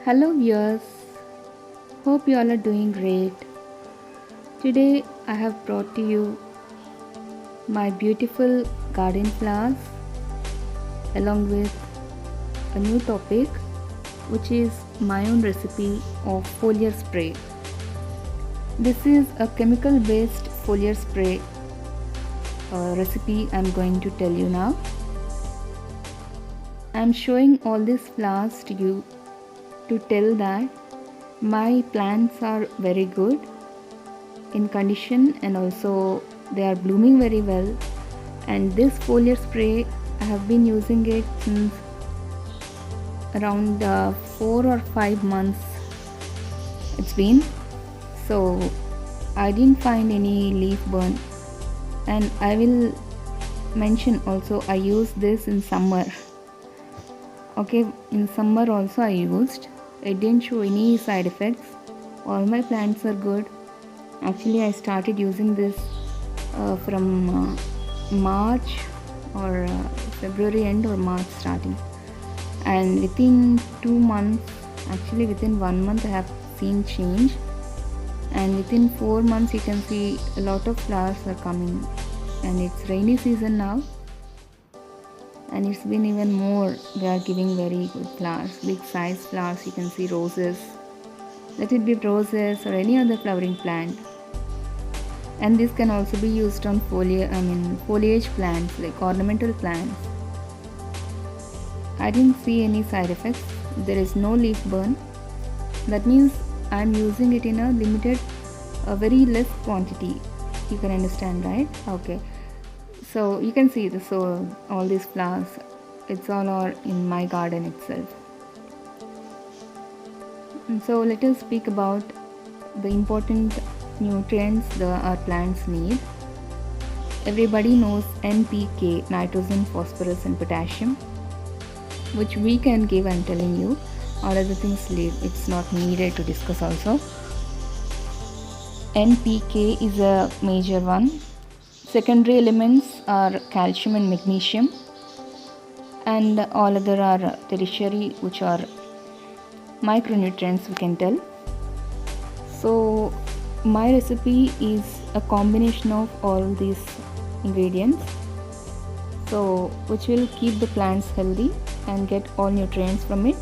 Hello viewers, hope you all are doing great. Today I have brought to you my beautiful garden flowers along with a new topic which is my own recipe of foliar spray. This is a chemical based foliar spray recipe I am going to tell you now. I am showing all these flowers to you to tell that my plants are very good in condition and also they are blooming very well, and this foliar spray I have been using it since around 4 or 5 months it's been. So I didn't find any leaf burn, and I will mention also I use this in summer. Okay, in summer also I used. It didn't show any side effects. All my plants are good. Actually, I started using this from March or February end or March starting. And within 2 months, actually within 1 month I have seen change. And within 4 months you can see a lot of flowers are coming. And it's rainy season now. And it's been even more. They are giving very good flowers, big size flowers. You can see roses, let it be roses or any other flowering plant. And this can also be used on foliage plants like ornamental plants. I didn't see any side effects. There is no leaf burn. That means I am using it in a limited, a very less quantity. You can understand, right? Okay. So you can see this, so all these flowers, it's all are in my garden itself. And so let us speak about the important nutrients our plants need. Everybody knows NPK, nitrogen, phosphorus and potassium, which we can give. I'm telling you, all other things leave, it's not needed to discuss also. NPK is a major one. Secondary elements are calcium and magnesium, and all other are tertiary, which are micronutrients, we can tell. So my recipe is a combination of all these ingredients, so which will keep the plants healthy and get all nutrients from it,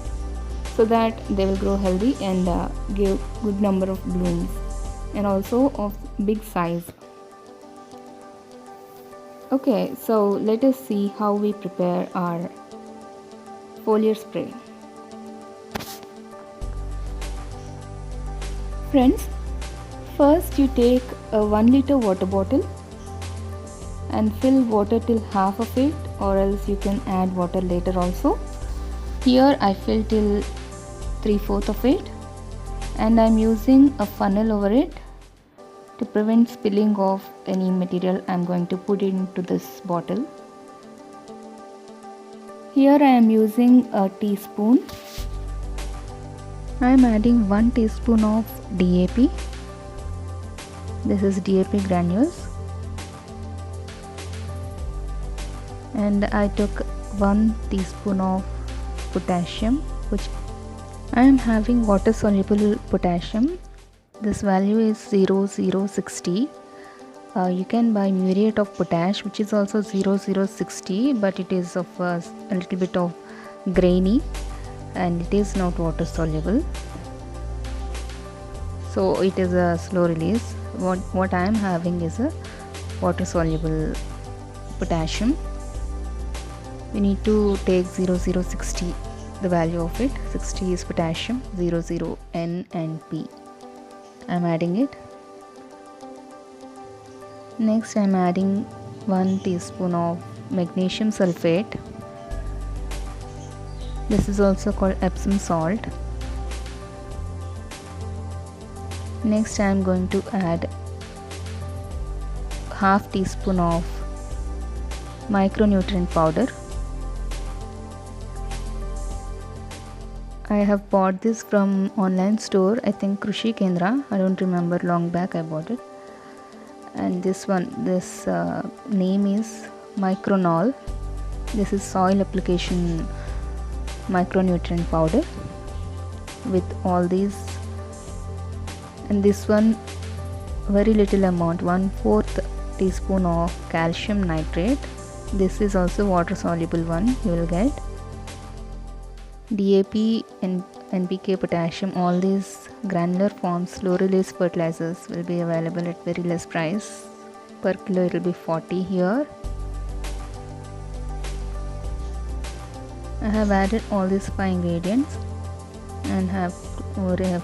so that they will grow healthy and give good number of blooms and also of big size. Okay, so let us see how we prepare our foliar spray. Friends, first you take a 1 liter water bottle and fill water till half of it, or else you can add water later also. Here I fill till 3/4 of it, and I am using a funnel over it to prevent spilling of any material I am going to put into this bottle. Here I am using a teaspoon. I am adding 1 teaspoon of DAP. This is DAP granules. And I took 1 teaspoon of potassium, which I am having water soluble potassium. This value is 0,060. You can buy muriate of potash, which is also 0,060, but it is of a little bit of grainy and it is not water soluble, so it is a slow release. What I am having is a water soluble potassium. We need to take 0,060, the value of it. 60 is potassium, 00 N and P. I am adding it. Next I am adding 1 teaspoon of magnesium sulfate. This is also called Epsom salt. Next I am going to add half teaspoon of micronutrient powder. I have bought this from online store, I think Krishi Kendra, I don't remember, long back I bought it. And this name is Micronol. This is soil application micronutrient powder. with all these. And this one, very little amount, 1/4 teaspoon of calcium nitrate. This is also water soluble one you will get. DAP and NPK, potassium, all these granular forms slow release fertilizers will be available at very less price. Per kilo it will be 40 here. I have added all these 5 ingredients and have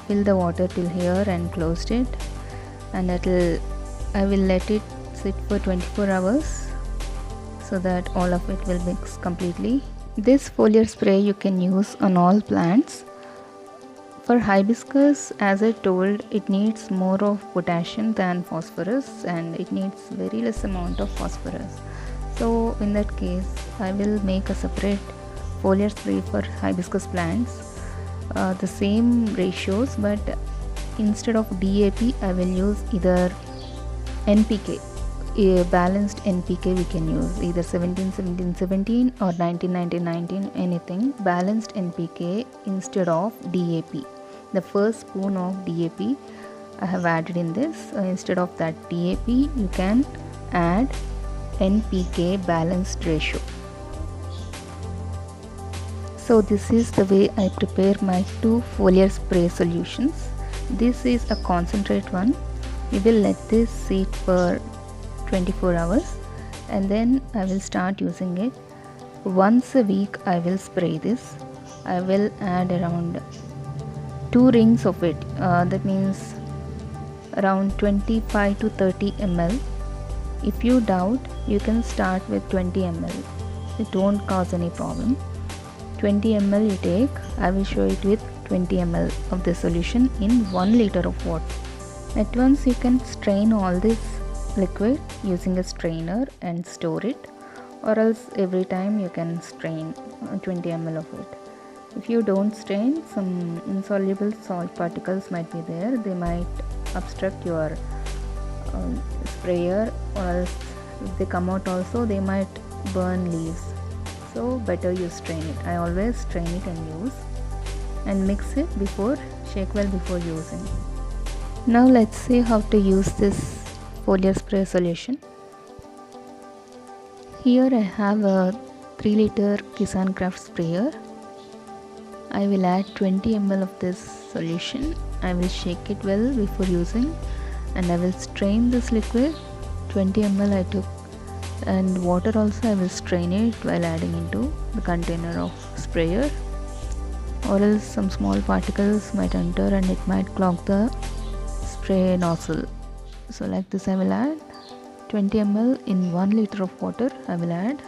filled the water till here and closed it, and I will let it sit for 24 hours so that all of it will mix completely. This foliar spray you can use on all plants. For hibiscus, as I told, it needs more of potassium than phosphorus, and it needs very less amount of phosphorus. So in that case, I will make a separate foliar spray for hibiscus plants, the same ratios, but instead of DAP I will use either NPK, a balanced NPK we can use, either 17-17-17 or 19-19-19, anything, balanced NPK instead of DAP. The first spoon of DAP I have added in this. Instead of that DAP you can add NPK balanced ratio. So this is the way I prepare my 2 foliar spray solutions. This is a concentrate one. We will let this sit for 24 hours and then I will start using it. Once a week I will spray this. I will add around 2 rings of it, that means around 25 to 30 ml. If you doubt, you can start with 20 ml. It won't cause any problem. 20 ml you take. I will show it with 20 ml of the solution in 1 liter of water. At once you can strain all this liquid using a strainer and store it, or else every time you can strain 20 ml of it. If you don't strain, some insoluble salt particles might be there. They might obstruct your sprayer, or else if they come out also they might burn leaves. So better you strain it. I always strain it and use, and mix it before, shake well before using. Now let's see how to use this foliar spray solution. Here I have a 3 liter Kisan Craft sprayer. I will add 20 ml of this solution. I will shake it well before using, and I will strain this liquid. 20 ml I took, and water also I will strain it while adding into the container of sprayer, or else some small particles might enter and it might clog the spray nozzle. So like this I will add 20 ml in 1 liter of water. I will add.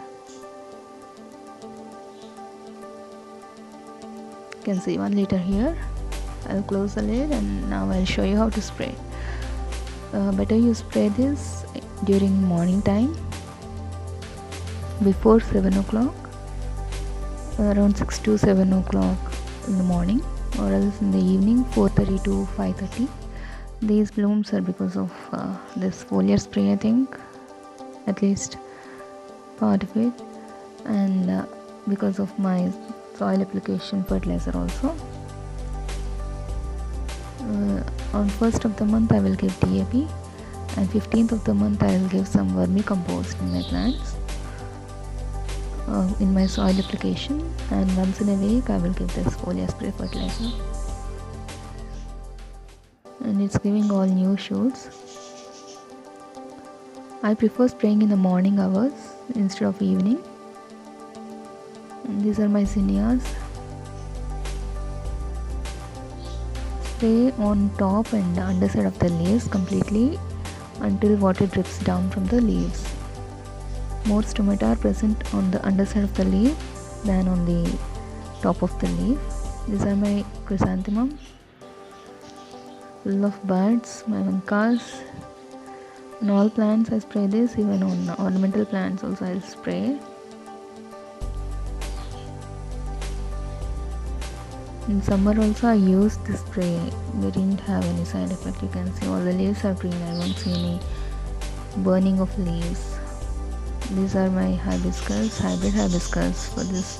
You can see 1 liter here. I'll close the lid and now I'll show you how to spray. Better you spray this during morning time before 7 o'clock, around 6 to 7 o'clock in the morning, or else in the evening 4:30 to 5:30. These blooms are because of this foliar spray, I think, at least part of it, and because of my soil application fertilizer also. On 1st of the month I will give DAP, and 15th of the month I will give some vermicompost in my plants, in my soil application, and once in a week I will give this foliar spray fertilizer, and it's giving all new shoots. I prefer spraying in the morning hours instead of evening. And these are my zinnias. Spray on top and the underside of the leaves completely until water drips down from the leaves. More stomata are present on the underside of the leaf than on the top of the leaf. These are my chrysanthemum, full of buds, my mancas. On all plants I spray this, even on ornamental plants also I'll spray. In summer also I used this spray. They didn't have any side effect. You can see all the leaves are green. I won't see any burning of leaves. These are my hibiscus, hybrid hibiscus. For this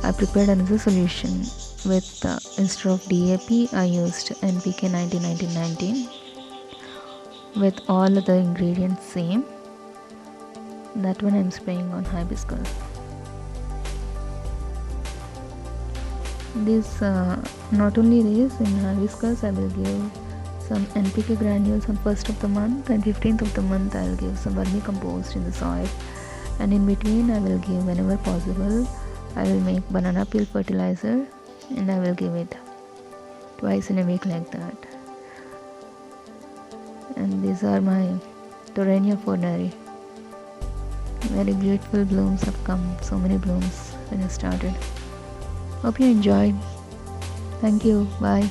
I prepared another solution. with instead of DAP I used NPK 19 with all the ingredients same. That one I'm spraying on hibiscus. This not only this, in hibiscus I will give some NPK granules on 1st of the month, and 15th of the month I will give some vermicompost in the soil, and in between I will give, whenever possible, I will make banana peel fertilizer and I will give it twice in a week like that. And these are my Torrenia Fornari. Very beautiful blooms have come, so many blooms when I started. Hope you enjoyed. Thank you. Bye.